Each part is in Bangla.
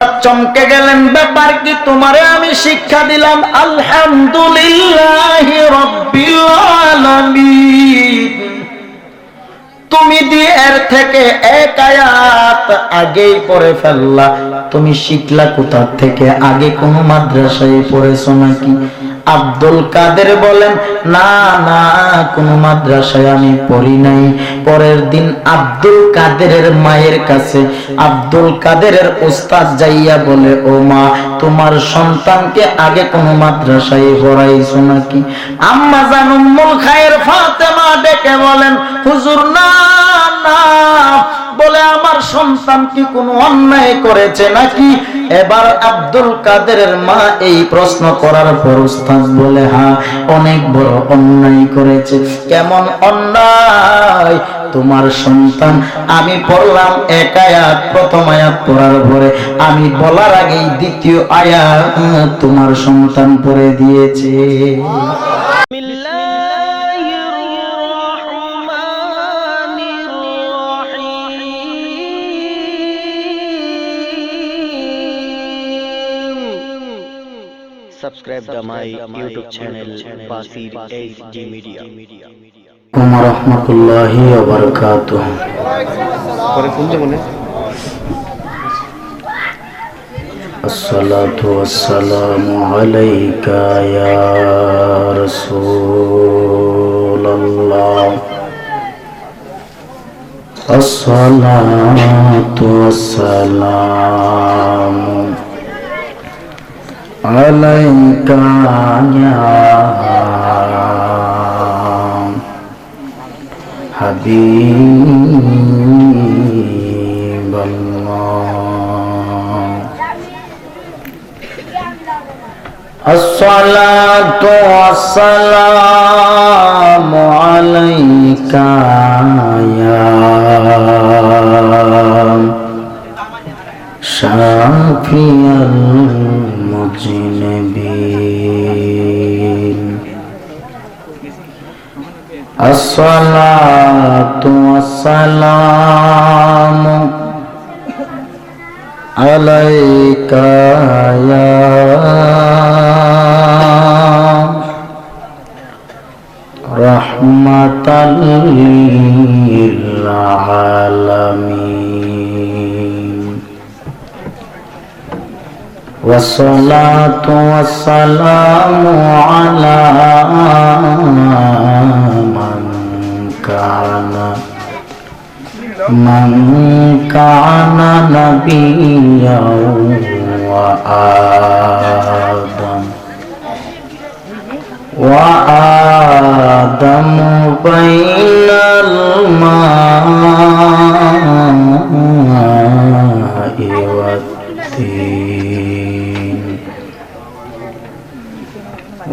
চমকে গেলেন, ব্যাপার কি? তোমারে আমি শিক্ষা দিলাম আলহামদুলিল্লাহি রাব্বিল আলামিন। তুমি দিয়ে এর থেকে এক আয়াত আগেই পড়ে ফেললা। তুমি শিখলা কোথা থেকে? আগে কোন মাদ্রাসায় পড়েছো নাকি? আব্দুল কাদের বলেন, না না, কোন মাদ্রাসায় আমি পড়ি নাই। পরের দিন আব্দুল কাদেরের মায়ের কাছে আব্দুল কাদেরের উস্তাদ যাইয়া বলে, ও মা, তোমার সন্তানকে আগে কোন মাদ্রাসায় পড়াইছো নাকি? আম্মা জান উম্মুল খায়ের ফাতেমা ডেকে বলেন, হুজুর না না, বলে আমার সন্তান কি কোনো অন্যায় করেছে নাকি? এবার আব্দুল কাদেরের মা এই প্রশ্ন করার পর উস্তাদ বলে, হ্যাঁ, অনেক বড় অন্যায় করেছে। কেমন অন্যায়? তোমার সন্তান, আমি পড়লাম এক আয়াত, প্রথম আয়াত পড়ার পরে আমি বলার আগেই দ্বিতীয় আয়াত তোমার সন্তান পড়ে দিয়েছে। Subscribe to my YouTube channel Basir HD Media. ওয়া রাহমাতুল্লাহি ওয়া বারাকাতুহু। আসসালাতু ওয়াসসালামু আলাইকা ইয়া রাসূলুল্লাহ। আসসালাতু ওয়াসসালামু আলাইকা ইয়া হাবিবাল্লাহ। আসসালাতু ওয়াসসালামু আলাইকা ইয়া শাফিয়াল মুজনিবিন। আসসালাতু ওয়াসসালামু আলাইকা ইয়া রাহমাতাল লিল আলামিন। ওয়াসসালাতু ওয়াসসালামু আলা মান কানা নাবিয়্যাও ওয়া আদম বাইনাল মা'i ওয়াত-তিন।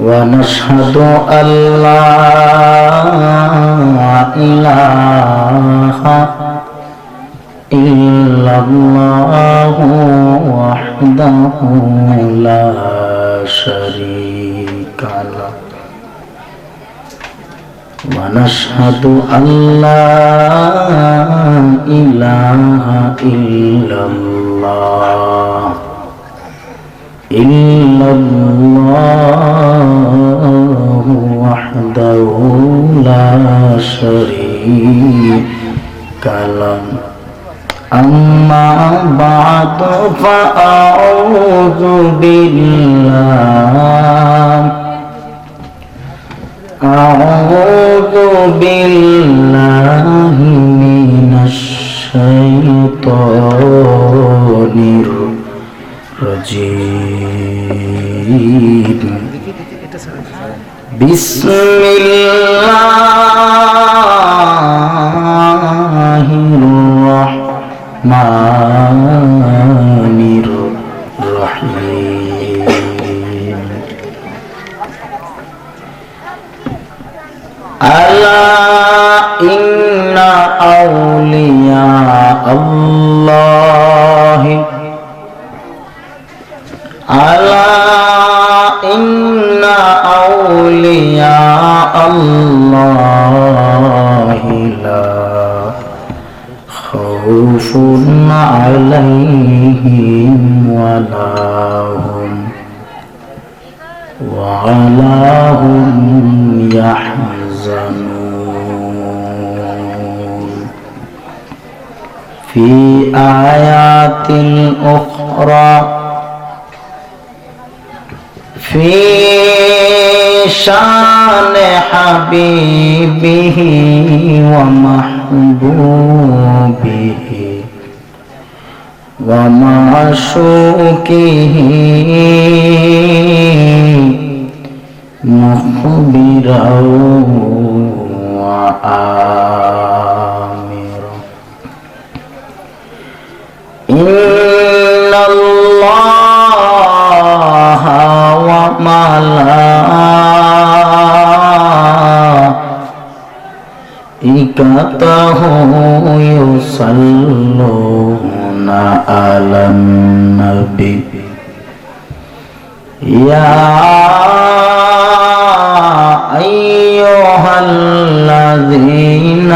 ওয়া নাশহাদু আল্লা ইলাহা ইল্লাল্লাহু ওয়াহদাহু লা শারীকা লাহু ওয়া নাশহাদু আল্লা ইলাহা ইল্লাল্লাহ ইল্লাল্লাহু ওয়াহদাহু লা শারীকা লাহু। أما بعد فأعوذ بالله من الشيطان الرجيم. بسم الله الرحمن الرحيم. ألا إن أولياء الله ألا إن أولياء الله لا خوف خوف عليهم ولا هم يحزنون في آيات أخرى في شان حبيبه ومحبوبه ومعشوقه مخبرا وآمرا إن الله وملائكته يصلون على النبي يا أيها الذين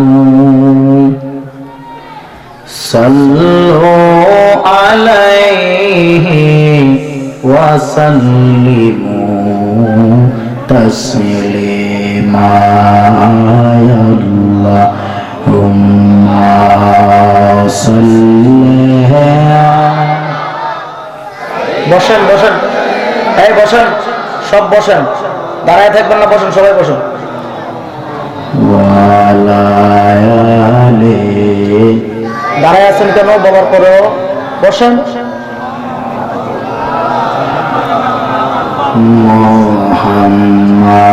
آمنوا صلوا عليه وسلموا تسليما يا اللهم صل বসেন বসেন এই বসেন সব বসেন দাঁড়ায় থাকবেন না বসেন সবাই বসেন দাঁড়ায় আছেন কেন বলার পরেও বসেন মুহাম্মদ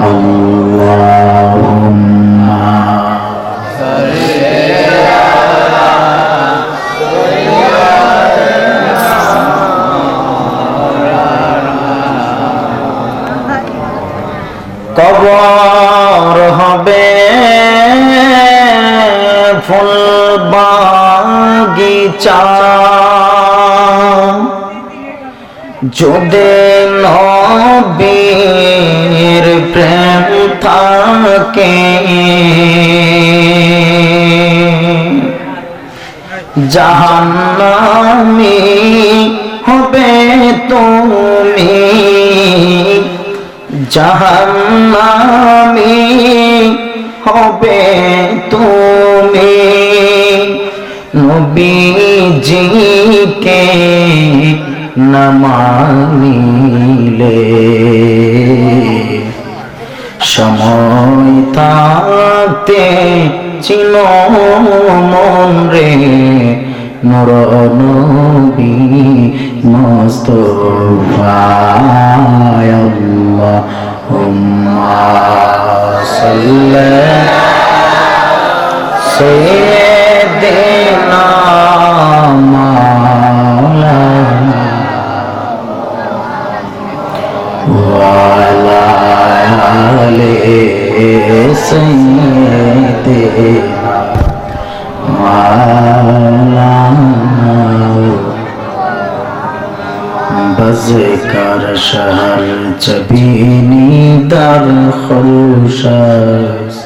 আল্লাহুম্মা কবর হবে ফুল বাগিচা যদি নবীর প্রেম থাকে জাহান্নামী হবে তুমি জাহান্নামী হবে তুমি নবীজিকে না মানিলে সময় থাকতে চিনো মন রে নূর নবী মুস্তাফা আল্লাহুম্মা সাল্লি সাইয়্যিদিনা মাওলানা ওয়া আলা আলি সাইয়্যিদিনা মাওলানা بذكر شهر جبيني در خلوشاس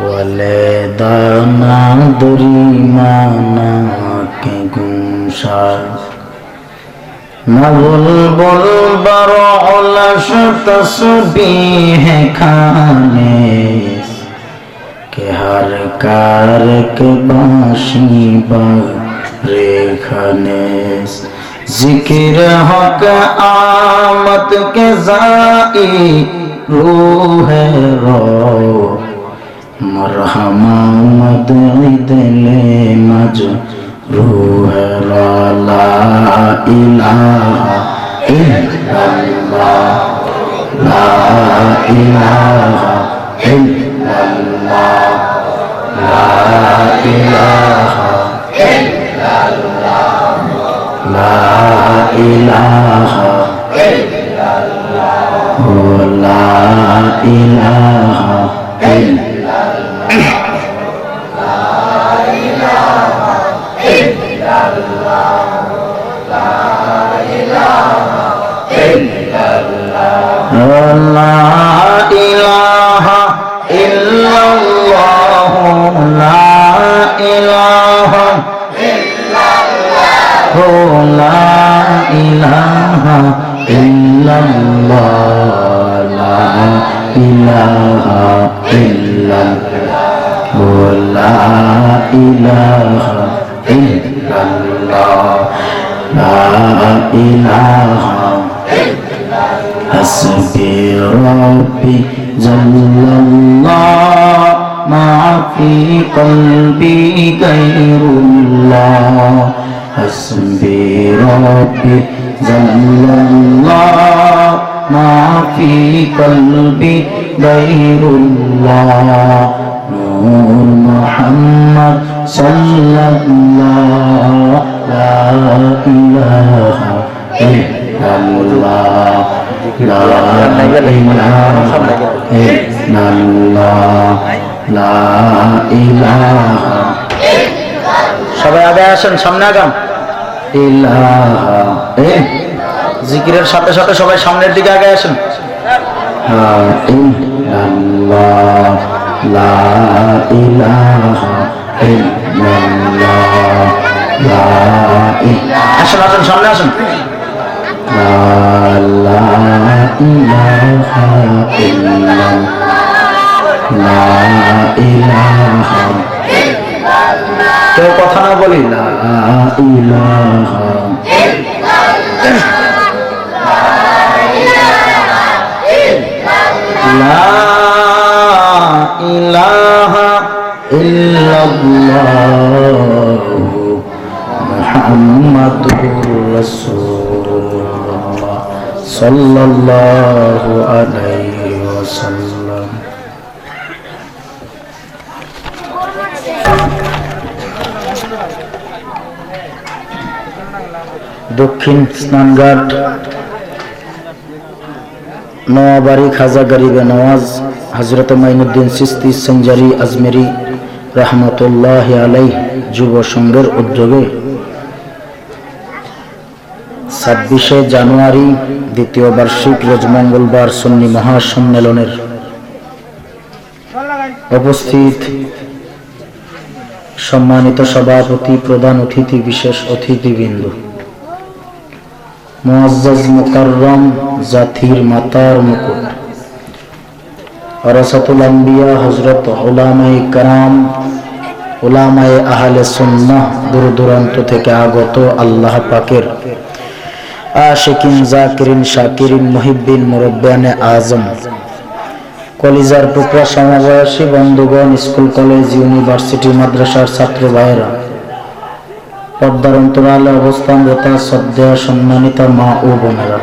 ولدانا دریمانا کے گمشاس نبلبل برعلش تسبیح کھانیس کہ ہر کارک باشی ریخانیس ذکر حق آمد کے زائی روح رو مرحم آمد دل مج روح را لا الہ الا اللہ لا الہ الا اللہ لا الہ الا اللہ لا الہ الا اللہ لا الہ الا اللہ لا الہ الا اللہ لا الہ الا اللہ لا الہ الا ইলাহা লা ইলাহা ইল্লাল্লাহ লা ইলাহা ইল্লাল্লাহ লা ইলাহা ইল্লাল্লাহ লা ইলাহা হাসবি রাব্বি জাল্লাল্লাহ মা ফি কলবি গায়রুল্লাহ হাসবি রাব্বি জাল্লাল্লাহ মা ফি কলবি গায়রুল্লাহ নূর মুহাম্মদ সাল্লাল্লাহ লা ইলাহা ইল্লাল্লাহ লা ইলাহা ইল্লাল্লাহ লা ইলাহা সবাই আগে আসেন, সামনে আগান। ইলাহা জিকিরের সাথে সাথে সবাই সামনের দিকে আগে আসেন। ইল্লাল্লাহ লা ইলাহা ইল্লাল্লাহ লা ইলাহা আসেন আসেন সামনে আসেন। লা ইলাহা ইল্লাল্লাহ লা ইলাহা কেউ কথা না বলি লা ইলাহা লা ইলাহা ইল্লাল্লাহ মুহাম্মাদুর রাসূলুল্লাহ সাল্লাল্লাহু আলাইহি ওয়াসাল্লাম। দক্ষিণ স্নানঘাট নওয়াবাড়ি খাজা গরিবে নওয়াজ হযরত মাইনুদ্দিন চিশতি সঞ্জারি আজমেরি রহমতুল্লাহ আলাইহি যুব সংঘের উদ্যোগে 26শে জানুয়ারি দ্বিতীয় বার্ষিক রোজ মঙ্গলবার সুন্নি মহাসম্মেলনের উপস্থিত সম্মানিত সভাপতি, প্রধান অতিথি, বিশেষ অতিথিবৃন্দ, মুআজ্জাজ মুকাররম জাতির মাতার মুকুট ওয়ারাসাতুল আম্বিয়া হযরত উলামায়ে কেরাম, উলামায়ে আহলে সুন্নাহ, দূর দূরান্ত থেকে আগত আল্লাহ পাকের আশিকিন, জাকিরিন, শাকিরিন, মুহিব্বিন, মুরব্বিয়ানে আজম, কলিজার টুকরা সমবয়সী বন্ধুগণ, স্কুল, কলেজ, ইউনিভার্সিটি, মাদ্রাসার ছাত্র ভাইয়েরা, পর্দার অন্তরালে অবস্থানরত শ্রদ্ধেয় সম্মানিত মা ও বোনেরা,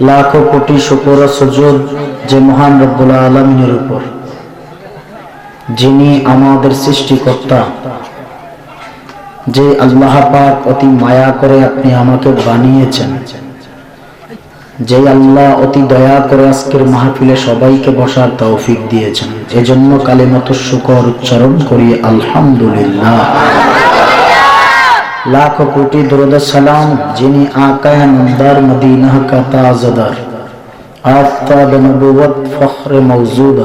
লাখো কোটি শুকর ও সুজুদ যে মহান রব্বুল আলামিনের উপর, যিনি আমাদের সৃষ্টিকর্তা, যে আল্লাহ পাক অতি মায়া করে আপনি আমাকে বানিয়েছেন, যে আল্লাহ অতি দয়া করে আজকের মাহফিলে সবাইকে বসার তৌফিক দিয়েছেন, এজন্য কালিমাতুশ শুকর উচ্চারণ করি আলহামদুলিল্লাহ। লাখো কোটি দরুদ সালাম যিনি আকায়ে নামদার মদিনা কা তাজদার, আফতাব নবুওয়াত ফখরে মওজুদ,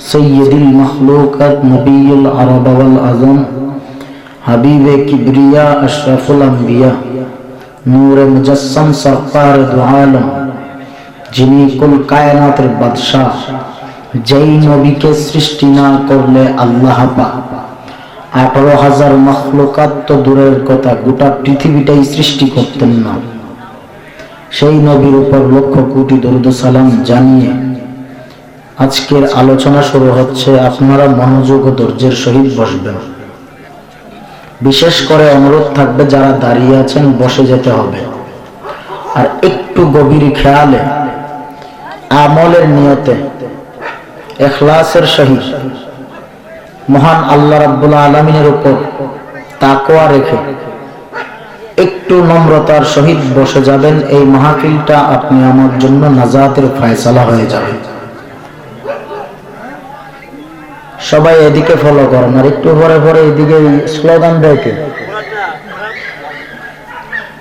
সৈয়দুল মখলুকাত নবিয়ুল আরব ওয়াল আজম, হাবিবে কিবরিয়া আশরাফুল আম্বিয়া, নূরে মুজাসসাম সরকার দু আলম, যিনি কুল কায়নাতের বাদশাহ, যেই নবীকে সৃষ্টি না করলে আল্লাহ পাক 18,000 মখলুকাত তো দূরের কথা, গোটা পৃথিবীটাই সৃষ্টি করতেন না। সেই নবীর উপর লক্ষ কোটি দরুদ সালাম জানিয়ে আজকের আলোচনা শুরু হচ্ছে। আপনারা মনোযোগ ও ধৈর্যের সহিত বসবেন। বিশেষ করে অনুরোধ থাকবে, যারা দাঁড়িয়ে আছেন বসে যেতে হবে, আর একটু গভীর খেয়ালে, আমলের নিয়তে, ইখলাসের সহিত মহান আল্লাহ রাব্বুল আলামিনের উপর তাকওয়া রেখে একটু নম্রতার সহিত বসে যাবেন। এই মাহফিলটা আপনি আমার জন্য নাজাতের ফয়সালা হয়ে যাবে। সবাই এদিকে ফলো করেন, আর একটু পরে পরে এদিকে স্লোগান দেয়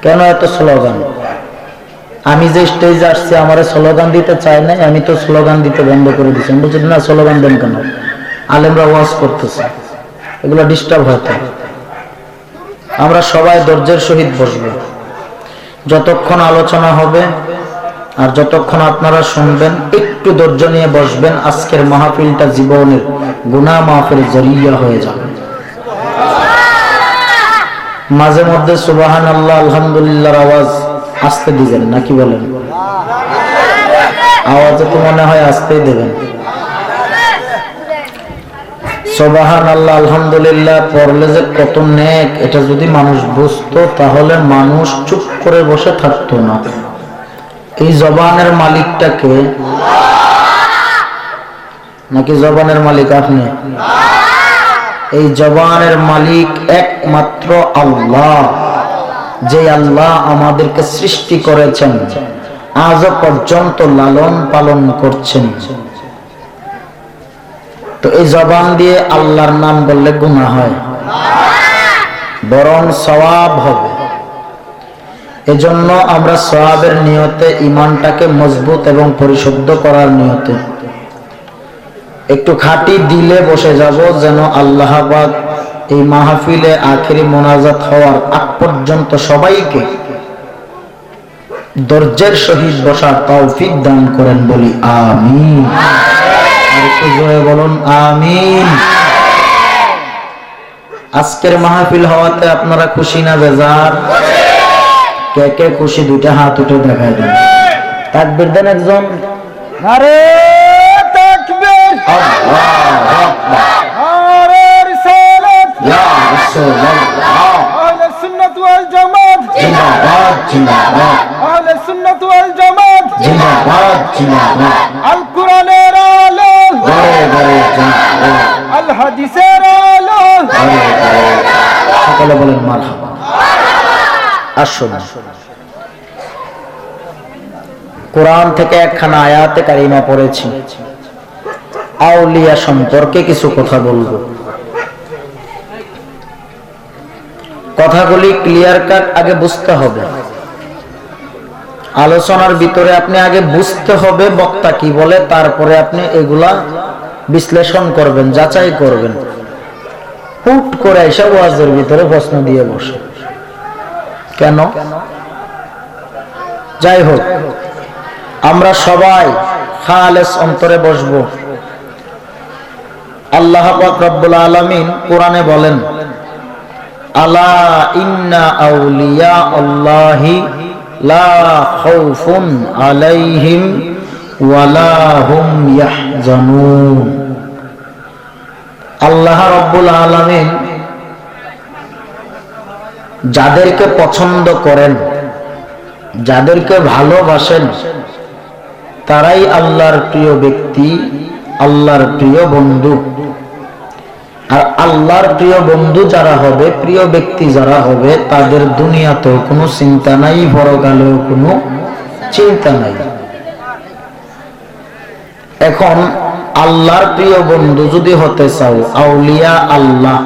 কেন এত স্লোগান? আমি যে স্টেজে আসছি আমার স্লোগান দিতে চাই নাই, আমি তো স্লোগান দিতে বন্ধ করে দিচ্ছি। বলছি না, স্লোগান দেন কেন? আলেমরা ওয়াজ করতেছে, এগুলো ডিস্টার্ব হতে। আমরা সবাই ধৈর্যের সহিত বসবো, যতক্ষণ আলোচনা হবে আর যতক্ষণ আপনারা শুনবেন একটু ধৈর্য নিয়ে বসবেন। আজকের মাহফিলটা জীবনের গুনাহ মাফের জরিয়া হয়ে যাবে। মাঝে মধ্যে সুবহানাল্লাহ আলহামদুলিল্লাহর আওয়াজ আস্তে দিবেন, নাকি বলেন? আওয়াজে তো মনে হয় আস্তেই দেবেন। সুবহানাল্লাহ আলহামদুলিল্লাহ পড়লে যে কত নেক, এটা যদি মানুষ বুঝতো তাহলে মানুষ চুপ করে বসে থাকতো না। এই জবানের মালিকটাকে, নাকি জবানের মালিক আপনি? এই জবানের মালিক একমাত্র আল্লাহ, যে আল্লাহ আমাদেরকে সৃষ্টি করেছেন, আজও পর্যন্ত লালন পালন করছেন। তো এই জবান দিয়ে আল্লাহর নাম বললে গুনাহ হয়, বরং সওয়াব হবে। এজন্য আমরা সওয়াবের নিয়তে ঈমানটাকে মজবুত এবং পরিশুদ্ধ করার নিয়তে একটু খাঁটি দিলে বসে যাব, যেন আল্লাহ পাক এই মাহফিলে আখেরি মোনাজাত হওয়ার আগ পর্যন্ত সবাইকে ধৈর্যের সহিত বসার তৌফিক দান করেন, বলি আমিন। আর একটু জোরে বলুন আমিন। আজকের মাহফিল হওয়াতে আপনারা খুশি না বেজার? কে কে খুশি দুইটা হাত উঠে দেখায় দেন। তাকবীর দেন একজন। নারে তাকবীর, আল্লাহু আকবার, নারে রিসালাত, ইয়া রাসূলুল্লাহ, আহলে সুন্নাত ওয়াল জামাত, জিন্দাবাদ জিন্দাবাদ, আহলে সুন্নাত ওয়াল জামাত, জিন্দাবাদ জিন্দাবাদ, আল কোরআনের আলো, গড়ে গড়ে জিন্দাবাদ, আল হাদিসের আলো, গড়ে গড়ে। সকলে বলেন মারহাবা। আসুন কোরআন থেকে একখানা আয়াতে কারিমা পড়েছি, আউলিয়া সম্পর্কে কিছু কথা বলবো। কথাগুলি ক্লিয়ার কাট আগে বুঝতে হবে। আলোচনার ভিতরে আপনি আগে বুঝতে হবে বক্তা কি বলে, তারপরে আপনি এগুলা বিশ্লেষণ করবেন, যাচাই করবেন। হুট করে এসব ওয়াজের ভিতরে প্রশ্ন দিয়ে বসে কেন? যাই হোক, আমরা সবাই খালেস অন্তরে বসবো। আল্লাহ পাক রব্বুল আলামিন কোরআনে বলেন, আলা ইন্না আউলিয়া আল্লাহি লা খাউফুন আলাইহিম ওয়ালা হুম ইয়াহজানুন। আল্লাহ রব্বুল আলামিন যাদেরকে পছন্দ করেন, যাদেরকে ভালোবাসেন, তারাই আল্লাহর প্রিয় ব্যক্তি, আল্লাহর প্রিয় বন্ধু। আর আল্লাহর প্রিয় বন্ধু যারা হবে, প্রিয় ব্যক্তি যারা হবে, তাদের দুনিয়াতেও কোনো চিন্তা নাই, পরকালেও কোনো চিন্তা নাই। এখন আল্লাহর প্রিয় বন্ধু যদি হতে চাও, আউলিয়া আল্লাহ,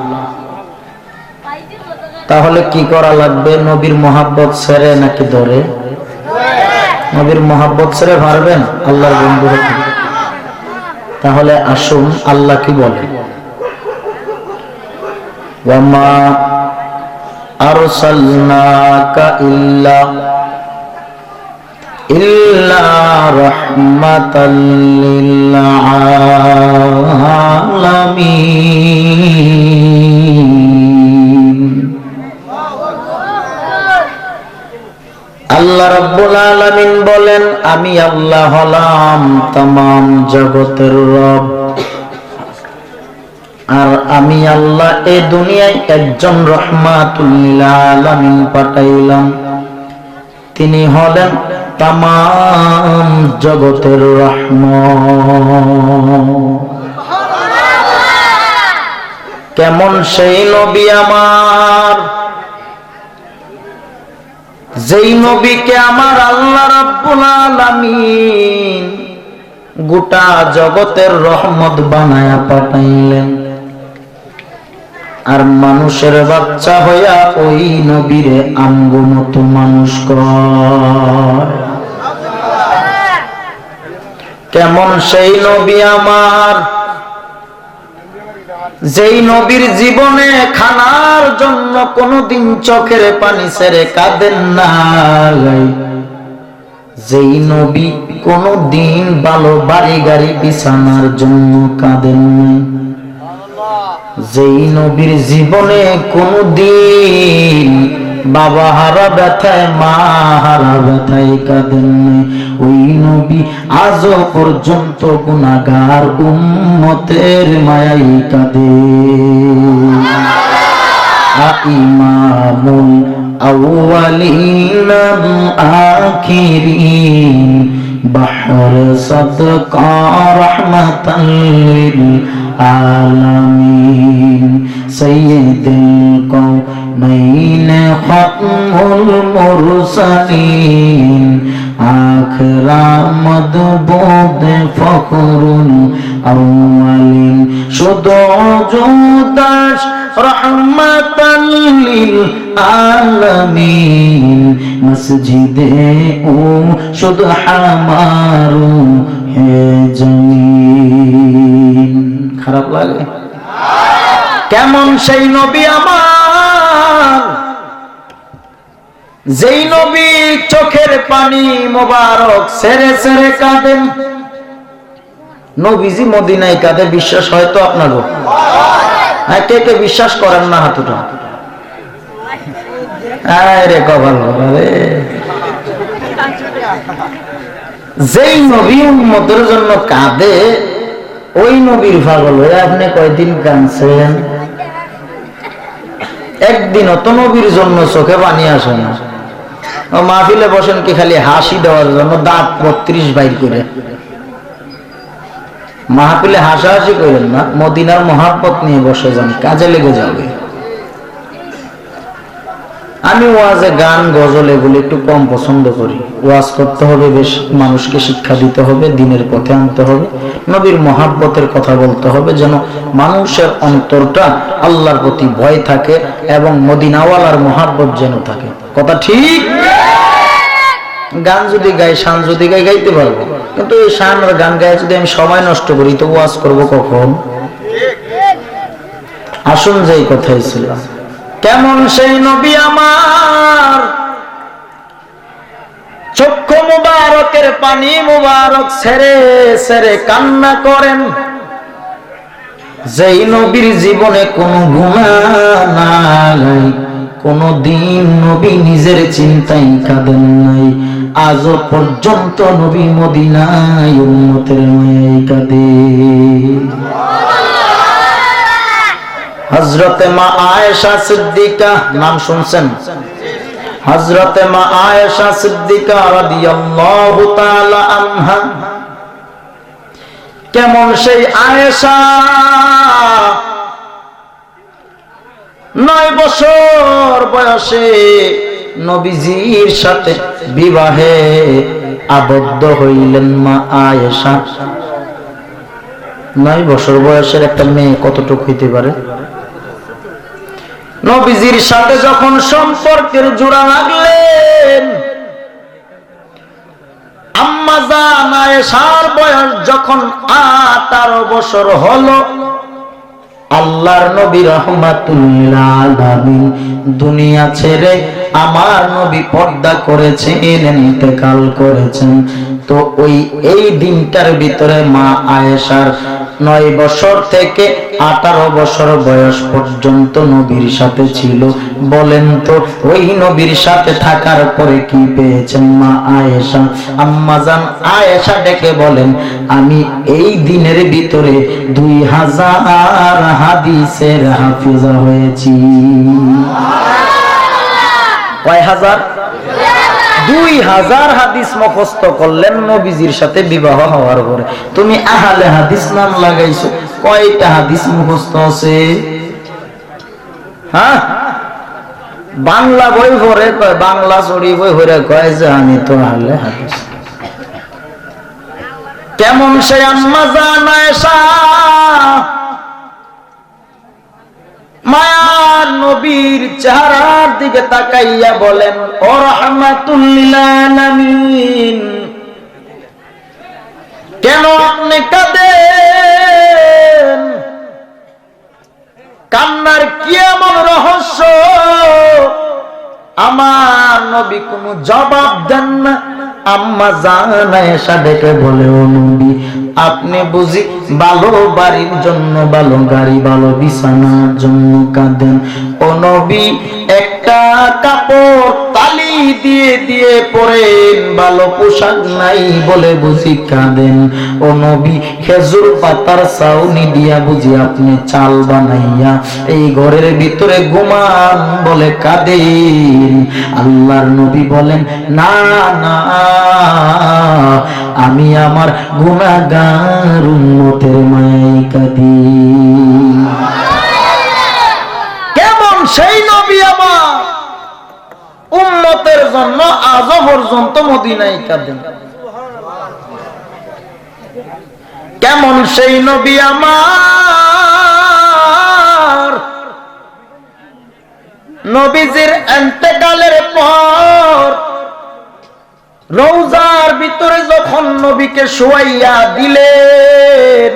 তাহলে কি করা লাগবে? নবীর মহাব্বত ছেড়ে নাকি ধরে? নবীর মহাব্বত ছেড়ে পারবেন আল্লাহর বন্ধু হতে? তাহলে আসুন আল্লাহ কি বলে, ওয়ামা আরসালনাকা ইল্লা রাহমাতাল লিল আলামিন। আল্লাহ রাব্বুল আলামিন বলেন, আমি আল্লাহ হলাম তামাম জগতের রব। আর আমি আল্লাহ এই দুনিয়ায় একজন রহমাতুল লিল আলামিন পাঠাইলাম, তিনি হলেন তামাম জগতের রহমত। কেমন সেই নবী আমার, যেই নবীকে আমার আল্লাহ রাব্বুল আলামিন গোটা জগতের রহমত বানায়া পাঠাইলেন। আর মানুষের বাচ্চা হইয়া ওই নবীরে আমগো মতো মানুষ কয়। কেমন সেই নবী আমার, যেই নবীর জীবনে খানার জন্য কোনোদিন চোখের পানি ছেড়ে কাঁদেন নাই, যেই নবী কোনোদিন ভালো বাড়ি গাড়ি বিছানার জন্য কাঁদেন নাই, যেই নবীর জীবনে কোনোদিন বাবা হারা ব্যথায় মা হারা ব্যথায় কাঁদেন নাই, ওই নবী আজও পর্যন্ত গুনাহগার উম্মতের মায়াই কাঁদে। ইমামুল আউয়ালিন আখিরিন বাহর সাদকা রাহমাতাল লিল আলামিন সাইয়্যিদুল কওমাইন খাতমুল মুরসালিন আখরা মদবুদ ফখরুল আউয়ালিন শুধু জুদাস রহমাতাল লিল আলামিন মসজিদে ও শুধু হামারু হে জমিন। খারাপ লাগে? কেমন সেই নবী আমার, যেই নবী চোখের পানি মোবারক ছেড়ে ছেড়ে কাঁদেন। নবীজি মদিনায় কাঁদে, বিশ্বাস হয়তো আপনারও। কে কে বিশ্বাস করেন না হাতুটা? আরে কপাল রে, যেই নবী উম্মতের জন্য কাঁদে ওই নবীর পাগল হয়ে আপনি কয়দিন কাঁদছেন? একদিনও তো নবীর জন্য চোখে পানি আসে না। মাহফিলে বসেন কি খালি হাসি দেওয়ার জন্য, দাঁত 32 বাইর করে? মাহফিলে হাসাহাসি করেন না, মদিনার মহাব্বত নিয়ে বসে যান, কাজে লেগে যাবে। আমি ওয়াজে গান গজল এগুলো একটু কম পছন্দ করি। ওয়াজ করতে হবে, বেশ মানুষকে শিক্ষা দিতে হবে, দিনের পথে আনতে হবে, নবীর মহাব্বতের কথা বলতে হবে, যেন মানুষের অন্তরটা আল্লাহর প্রতি ভয় থাকে এবং মদিনাওয়ালার মহাব্বত যেন থাকে। কথা ঠিক? গান যদি গাই, শান যদি গাই, গাইতে পারবো, কিন্তু এই শান আর গান গায়ে যদি আমি সময় নষ্ট করি তো ওয়াজ করবো কখন? আসুন যে এই কথাই ছিল। কেমন সেই নবী আমার, চক্ষু মুবারকের পানি মুবারক ছেড়ে ছেড়ে কান্না করেন। যেই নবীর জীবনে কোনো গুনাহ নাই, কোনো দিন নবী নিজের চিন্তায় কাঁদেন নাই, আজও পর্যন্ত নবী মদিনায় উম্মতের মায়ায় কাঁদে। হযরতে মা আয়েশা সিদ্দিকা, নাম শুনছেন? হযরতে মা আয়েশা সিদ্দিকা রাদিয়াল্লাহু তাআলা আনহা। কেমন সেই আয়েশা, 9 বছর বয়সে নবীজির সাথে বিবাহে আবদ্ধ হইলেন মা আয়েশা। 9 বছর বয়সের একটা মেয়ে কতটুকু হইতে পারে? নবীজির সাথে যখন সম্পর্কের জোড়া লাগলেন, আম্মা জান আয়েশার বয়স যখন 18 বছর হলো, আল্লাহর নবী রাহমাতুল আলামিন দুনিয়া ছেড়ে আমার নবী পর্দা করেছেন, ইন্তেকাল করেছেন। তো এই দিনটার ভিতরে মা আয়েশার 9 বছর থেকে 18 বছর বয়স পর্যন্ত নবীর সাথে ছিল। বলেন তো ওই নবীর সাথে থাকার পরে কি পেয়েছেন মা আয়েশা? আম্মা জান আয়েশা ডেকে বলেন, আমি এই দিনের ভিতরে 2000 হাদিসের হাফিজা হয়েছি। কয় হাজার? 2000 হাদিস মুখস্থ করলেন নবীজির সাথে বিবাহ হওয়ার পরে। তুমি আহলে হাদিস নাম লাগাইছো, কয়টা হাদিস মুখস্থ আছে? হ্যাঁ, বাংলা বই পড়ে কয়, বাংলা চড়ি বই পড়ে কয় যে আমি তো আহলে হাদিস। কেমন সে আম্মা জান আয়েশা মায়ার নবীর চেহারার দিকে তাকাইয়া বলেন, ও রাহমাতুল লিল আলামিন, কেন আপনি কাঁদেন? কান্নার কি এমন রহস্য? আমার নবী কোনো জবাব দেন না। আম্মা জানা এসে ডেকে বলে, ও নবী, আপনি বুঝি ভালো বাড়ির জন্য, ভালো গাড়ি, ভালো বিছানার জন্য কাঁদেন? ও নবী, একটা কাপড় তালি দিয়ে দিয়ে পরেন, ভালো পোশাক নাই বলে বুঝি কাঁদেন? ও নবী, খেজুর পাতার ছাউনি দিয়া বুঝি আপনি চাল বানাইয়া এই ঘরের ভিতরে ঘুমান বলে কাঁদেন? আল্লাহর নবী বলেন, না না, আমি আমার গুনাহগার উম্মতের মায়ায় কাঁদি। কেমন সেই নবী আমার উম্মতের জন্য আজও পর্যন্ত মদিনায় কাঁদেন? কেমন সেই নবী আমার নবীজির ইন্তেকালের পর রওজার ভিতরে যখন নবীকে শোয়াইয়া দিলেন,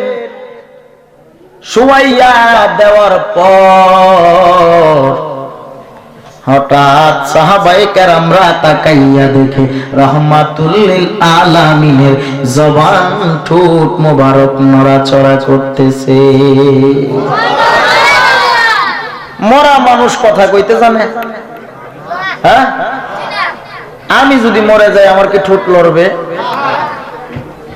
শোয়াইয়া দেওয়ার পর হঠাৎ সাহাবায়ে কেরামরা তাকাইয়া দেখে রাহমাতুল লিল আলামিনের জবান, ঠোঁট মোবারক নড়াচড়া করতেছে। মরা মানুষ কথা কইতে জানে? হ্যাঁ, আমি যদি মরে যাই আমার কি ঠোঁট লড়বে?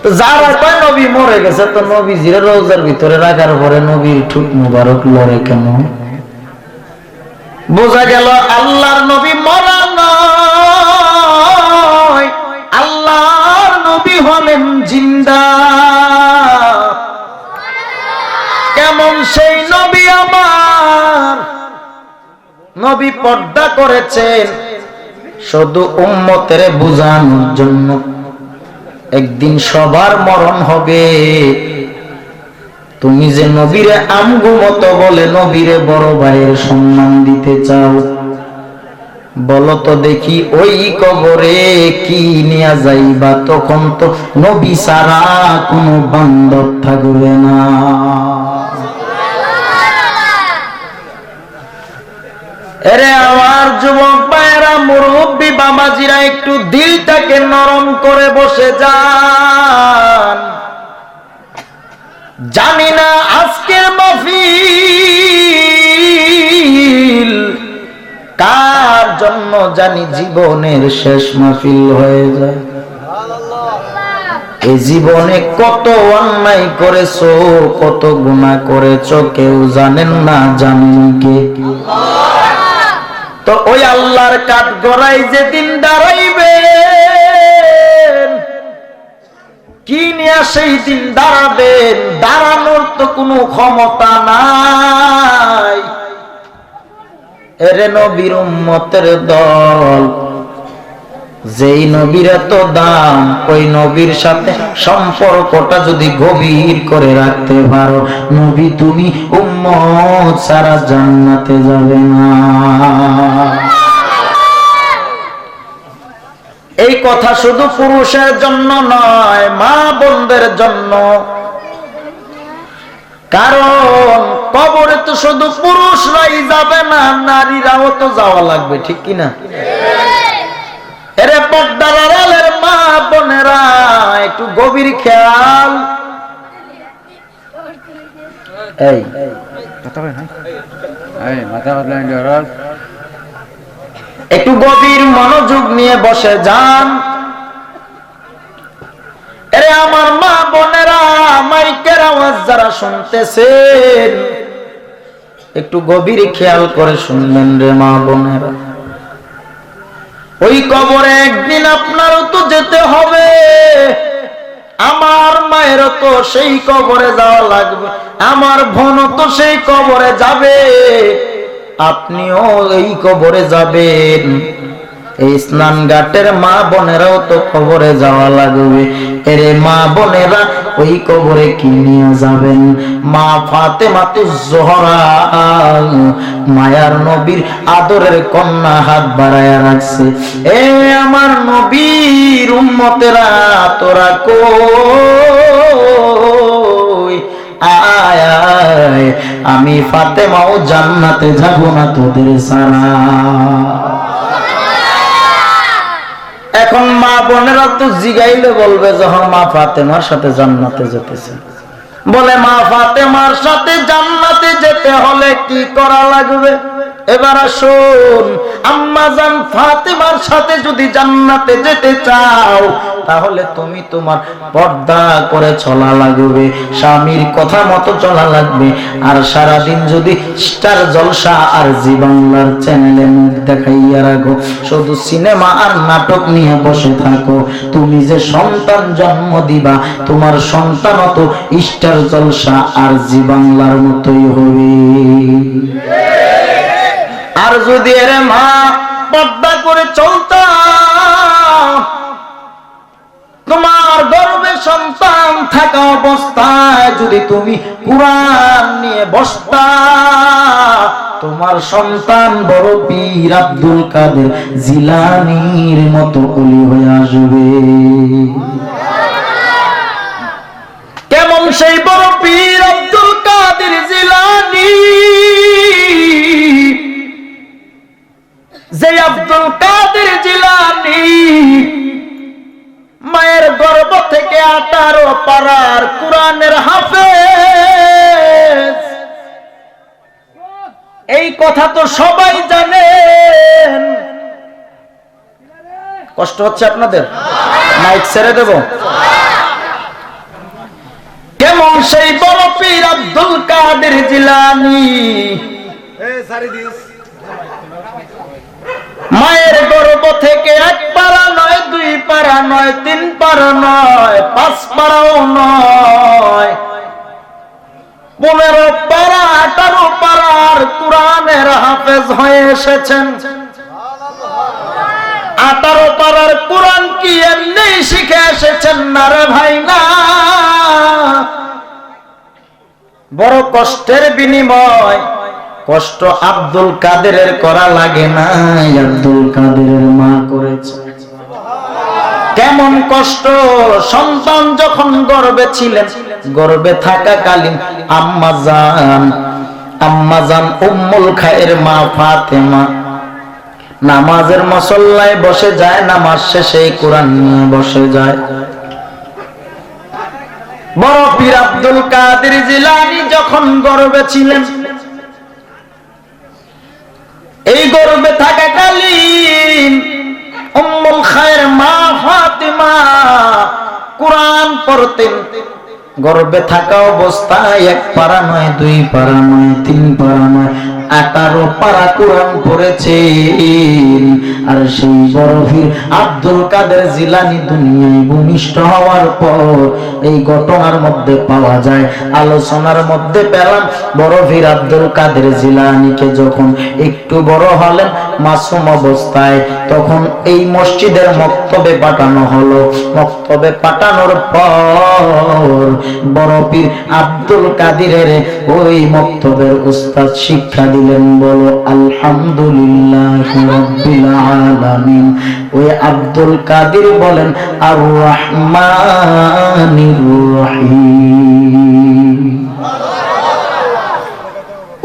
তো যারা কয় নবী মরে গেছে, তো নবীজির রওজার ভিতরে রাখার পরে নবীর ঠোঁট মোবারক লড়ে কেন? বোঝা গেল আল্লাহর নবী মরা নয়, আল্লাহর নবী হলেন জিন্দা। কেমন সেই নবী আমার নবী পর্দা করেছেন শুধু উম্মতের বুঝানোর জন্য। একদিন সবার মরণ হবে, তুমি যে নবীরে আমগো মতো বলে নবীরে বড় ভাইয়ের সম্মান দিতে চাও, বলো তো দেখি ওই কবরে কি নিয়ে যাইবা? তখন তো নবী ছাড়া কোনো বান্ধব থাকবে না। এরে আমার যুবক ভাইয়েরা, মুরব্বী বাবাজিরা, একটু দিলটাকে নরম করে বসে যান। জানি না আজকের মাহফিল কার জন্য জানি জীবনের শেষ মাহফিল হয়ে যায়। এই জীবনে কত অন্যায় করেছো, কত গুনাহ করেছো, কেউ জানেন না, জানেন কে? তো ওই আল্লাহর কাঠ গড়াই যেদিন দাঁড়াইবেন, কি নিয়ে সেই দিন দাঁড়াবেন? দাঁড়ানোর তো কোনো ক্ষমতা নাই। এরে নবীর উম্মতের দল, যেই নবীর এত দাম, ওই নবীর সাথে সম্পর্কটা যদি গভীর করে রাখতে পারো, নবী তুমি উম্মত ছাড়া জান্নাতে যাবে না। এই কথা শুধু পুরুষের জন্য নয়, মা বোনদের জন্য। কারণ কবরে তো শুধু পুরুষরাই যাবে না, নারীরাও তো যাওয়া লাগবে, ঠিক কিনা? এরে পর্দার আড়ালের মা বোনেরা, একটু গভীর খেয়াল। একটু গভীর মনোযোগ নিয়ে বসে যান। এরে আমার মা বোনেরা, মাইকের আওয়াজ যারা শুনতেছেন, একটু গভীর খেয়াল করে শুনবেন রে মা বোনেরা। ওই কবরে একদিন আপনারও তো যেতে হবে, আমার মায়েরও তো সেই কবরে যাওয়া লাগবে, আমার বোনও তো সেই কবরে যাবে, আপনিও এই কবরে যাবেন। এই স্নান ঘাটের মা বোনেরাও তো কবরে যাওয়া লাগবে। এরে মা বোনেরা, ওই কবরে কি নিয়ে যাবেন? মা ফাতেমাতুজ জোহরা, মায়ার নবীর আদরের কন্যা, হাত বাড়ায়া রাখছে। এ আমার নবীর উম্মতেরা, তোরা কই? আয় আয় আমি ফাতেমাও জান্নাতে যাব না তোদের ছাড়া। এখন মা বোনেরা তো জিগাইলে বলবে যখন মা ফাতেমার সাথে জান্নাতে যেতেছে, বলে মা ফাতেমার সাথে জান্নাতে যেতে হলে কি করা লাগবে? এবার আসুন, আম্মা জান ফাতেমার সাথে যদি জান্নাতে যেতে চাও তাহলে তুমি তোমার পর্দা করে চলা লাগবে, স্বামীর কথা মতো চলা লাগবে। আর সারাদিন যদি স্টার জলসা আর জি বাংলার চ্যানেলে মুখ দেখাইয়া রাখো, শুধু সিনেমা আর নাটক নিয়ে বসে থাকো, তুমি যে সন্তান জন্ম দিবা তোমার সন্তানও তো স্টার জলসা আর জি বাংলার মতোই হবে। আর যদি এর মা পর্দা করে চলতাম, তোমার গর্ভে সন্তান থাকা অবস্থায় যদি তুমি কুরআন নিয়ে বসতা, তোমার সন্তান বড় পীর আব্দুল কাদের জিলানীর মতো ওলি হয়ে আসবে। কেমন সেই বড় পীর আব্দুল কাদের জিলানী, যে আব্দুল কাদের জিলানী মায়ের গর্ভ থেকে 18 পারার কুরআনের হাফেজ। এই কথা তো সবাই জানেন। কষ্ট হচ্ছে আপনাদের? মাইক ছেড়ে দেব। কেমন সেই বড় পীর আব্দুল কাদের জিলানী মায়ের গর্ভ থেকে 1 পারা নয়, 2 পারা নয়, 3 পারা নয়, 5 পারাও নয়, 15 পারা 18 পারার কুরআনের হাফেজ হয়ে এসেছেন। 18 পারার কুরআন কি এমনি শিখে এসেছেন না রে ভাই? না, বড় কষ্টের বিনিময়। কষ্ট আব্দুল কাদেরের করা লাগে না, আব্দুল কাদেরের মা করেছে। কেমন কষ্ট! সন্তান যখন গর্ভে ছিলেন, গর্ভে থাকাকালীন আম্মা জান উম্মুল খায়ের মা ফাতেমা নামাজের মুসল্লায় বসে যায়, নামাজ শেষে কোরআন নিয়ে বসে যায়। বড় পীর আব্দুল কাদের জিলানী যখন গর্ভে ছিলেন, এই গর্ভে থাকাকালীন উম্মুল খায়ের মা ফাতেমা কুরআন পড়তেন। গর্ভে থাকা অবস্থায় 1 পারা নয়, 2 পারা নয়, 3 পারা নয়, 18 পারা কুরআন পড়েছেন। আর সেই বড় পীর আব্দুল কাদের জিলানী দুনিয়ায় ভূমিষ্ঠ হওয়ার পর এই ঘটনার মধ্যে পাওয়া যায়, আলোচনার মধ্যে পেলাম, বড় পীর আব্দুল কাদের জিলানীকে যখন একটু বড় হলেন মাসুম অবস্থায়, তখন এই মসজিদের মক্তবে পাঠানো হলো। মক্তবে পাঠানোর পর বড় পীর আব্দুল কাদেরের ওই মক্তবের উস্তাদ শিক্ষা দিলেন, বলো আলহামদুলিল্লাহি রাব্বিল আলামিন। ওই আব্দুল কাদের বলেন আর রহমানির রহিম।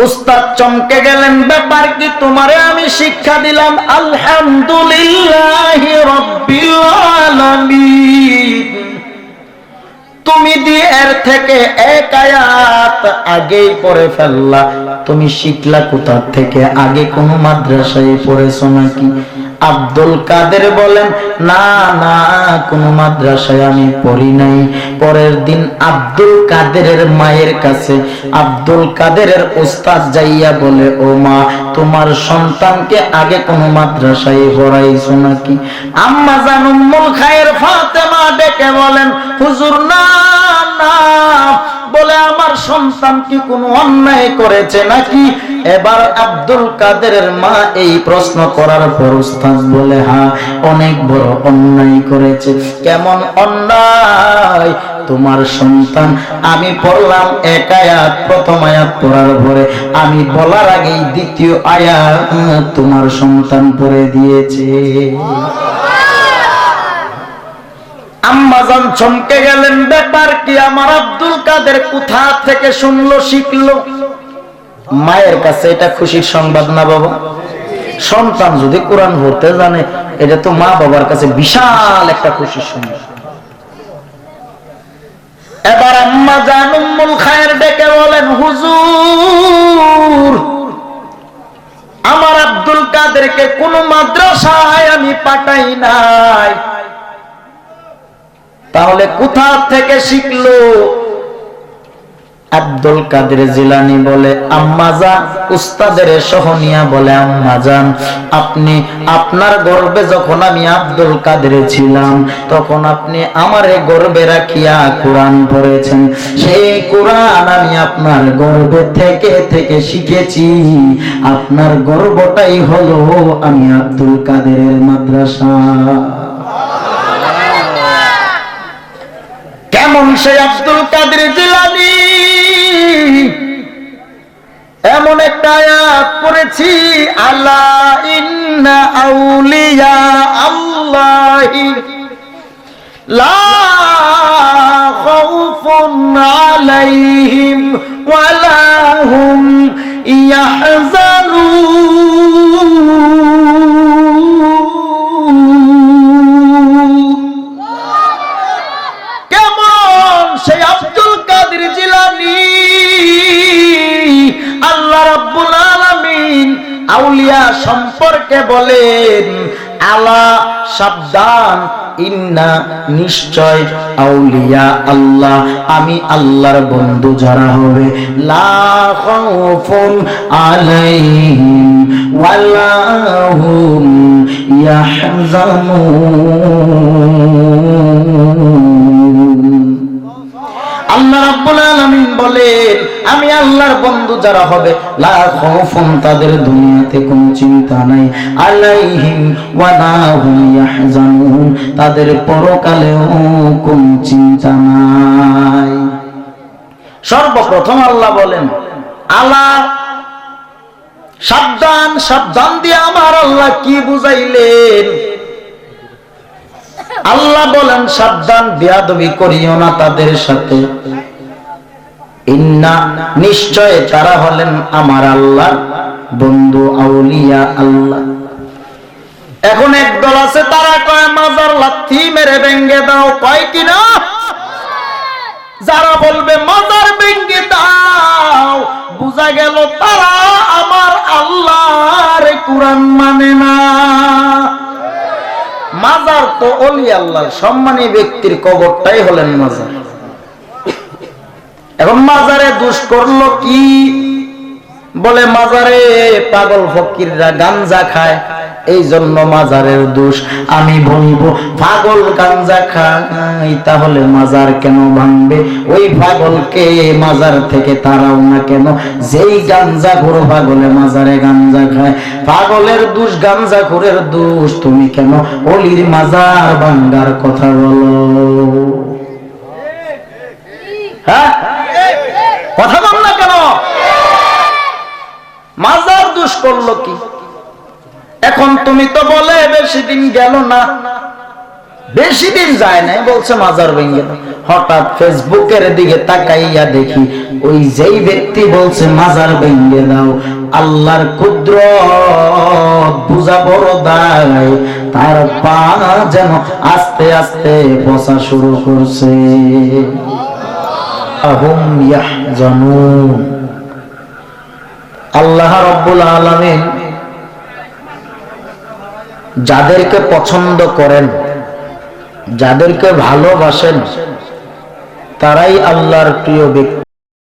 উস্তাদ চমকে গেলেন, ব্যাপার কি? তোমারে আমি শিক্ষা দিলাম আলহামদুলিল্লাহি রাব্বিল আলামিন, তুমি দিয়ে এর থেকে 1 আয়াত আগেই পড়ে ফেললা। তুমি শিখলা কোথা থেকে? আগে কোন মাদ্রাসায় পড়েছো নাকি? আব্দুল কাদের বলেন, না না, কোন মাদ্রাসায় আমি পড়ি নাই। পরের দিন আব্দুল কাদেরের মায়ের কাছে আব্দুল কাদেরের উস্তাদ যাইয়া বলে, ও মা, তোমার সন্তানকে আগে কোন মাদ্রাসায় পড়াইছো নাকি? আম্মা জান উম্মুল খায়ের ফাতেমা ডেকে বলেন, হুজুর না না, বলে আমার সন্তান কি কোনো অন্যায় করেছে নাকি? এবার আব্দুল কাদেরের মা এই প্রশ্ন করার পর উস্তাদ বলে, হ্যাঁ, অনেক বড় অন্যায় করেছে। কেমন অন্যায়? তোমার সন্তান, আমি পড়লাম 1 আয়াত, প্রথম আয়াত পড়ার পরে আমি বলার আগেই 2য় আয়াত তোমার সন্তান পড়ে দিয়েছে। আম্মা জান চমকে গেলেন, ব্যাপার কি? আমার আব্দুল কাদের কোথা থেকে শুনলো, শিখলো? মায়ের কাছে এটা খুশির সংবাদ না বাবা? সন্তান যদি কোরআন পড়তে জানে, এটা তো মা বাবার কাছে বিশাল একটা খুশির সংবাদ। এবার আম্মা জান উম্মুল খায়ের ডেকে বলেন, হুজুর, আমার আব্দুল কাদেরকে কোন মাদ্রাসায় আমি পাঠাই নাই, তাহলে কোথা থেকে শিখলো? আব্দুল কাদের জিলানী বলে, আম্মাজান, উস্তাদের সহনিয়া বলে, আম্মাজান, আপনি আপনার গর্বে যখন আমি আব্দুল কাদের ছিলাম, তখন আপনি আমারে গর্বে রাখিয়া কোরআন পড়েছেন। সেই কোরআন আমি আপনার গর্বে থেকে থেকে শিখেছি। আপনার গর্বটাই হলো আমি আব্দুল কাদেরের মাদ্রাসা। কেমন সেই আব্দুল কাদের জিলানী? এমন একটা আয়াত পড়েছি, আলা ইন্না আউলিয়া আল্লাহি লা খাউফুন আলাইহিম ওয়ালা হুম ইয়াহজানুন। কেমন সেই আব্দুল কাদের জিলানী? আল্লাহ রাব্বুল আলামিন আউলিয়া সম্পর্কে বলেন, আলা, সাবধান, ইন্না, নিশ্চয়, আউলিয়া আল্লাহ, আমি আল্লাহর বন্ধু যারা হবে, লা খাউফুন আলাইহিম ওয়ালা হুম ইয়াহজানুন। আল্লাহ রাব্বুল আলামিন বলেন, আমি আল্লাহর বন্ধু যারা হবে, লা খাউফুন, তাদের দুনিয়াতে কোনো চিন্তা নাই, আলাইহিম ওয়ালা হুম ইয়াহজানুন, তাদের পরকালেও কোনো চিন্তা নাই। সর্বপ্রথম আল্লাহ বলেন, আলা, সাবধান। সাবধান দিয়ে আমার আল্লাহ কি বুঝাইলেন? আল্লাহ বলেন, সাবধান, বেয়াদবি করিও না তাদের সাথে। ইন্না, নিশ্চয়, তারা হলেন আমার আল্লাহ বন্ধু, আউলিয়া আল্লাহ। এখন একদল আছে, তারা কয় মাজার লাথি মেরে ভেঙ্গে দাও, কয় কিনা? যারা বলবে মাজার ভেঙ্গে দাও, বুঝা গেল তারা আমার আল্লাহর কোরআন মানে না। মাজার তো ওলি আল্লাহর সম্মানী ব্যক্তির কবরটাই হলেন মাজার। এখন মাজারে দোষ করলো কি? বলে মাজারে পাগল ফকিররা গাঞ্জা খায়, এই জন্য মাজারের দোষ। আমি বলবো, পাগল গাঞ্জা খায়, তাহলে মাজার কেন ভাঙবে? ওই পাগলকে মাজার থেকে তারাও না কেন? যেই গাঞ্জা ঘোর পাগলে মাজারে গাঞ্জা খায়, পাগলের দোষ, গাঞ্জা ঘোরের দোষ, তুমি কেন অলির মাজার ভাঙ্গার কথা বলো? হ্যাঁ, কথা বল না কেন? মাজার দোষ করলো কি? এখন তুমি তো বলে বেশি দিন গেল না, বেশি দিন যায় নাই, বলছে মাজার ভেঙে দাও। হঠাৎ ফেসবুকের দিকে তাকাইয়া দেখি, ওই যেই ব্যক্তি বলছে মাজার ভেঙে দাও, আল্লাহর কুদরত বুঝা বড় দায়, তার পা যেন আস্তে আস্তে পচা শুরু করছে। আহুম ইয়াহজানুন। আল্লাহ রাব্বুল আলামিন যাদেরকে পছন্দ করেন, যাদেরকে ভালোবাসেন, তারাই আল্লাহর প্রিয় ব্যক্তি।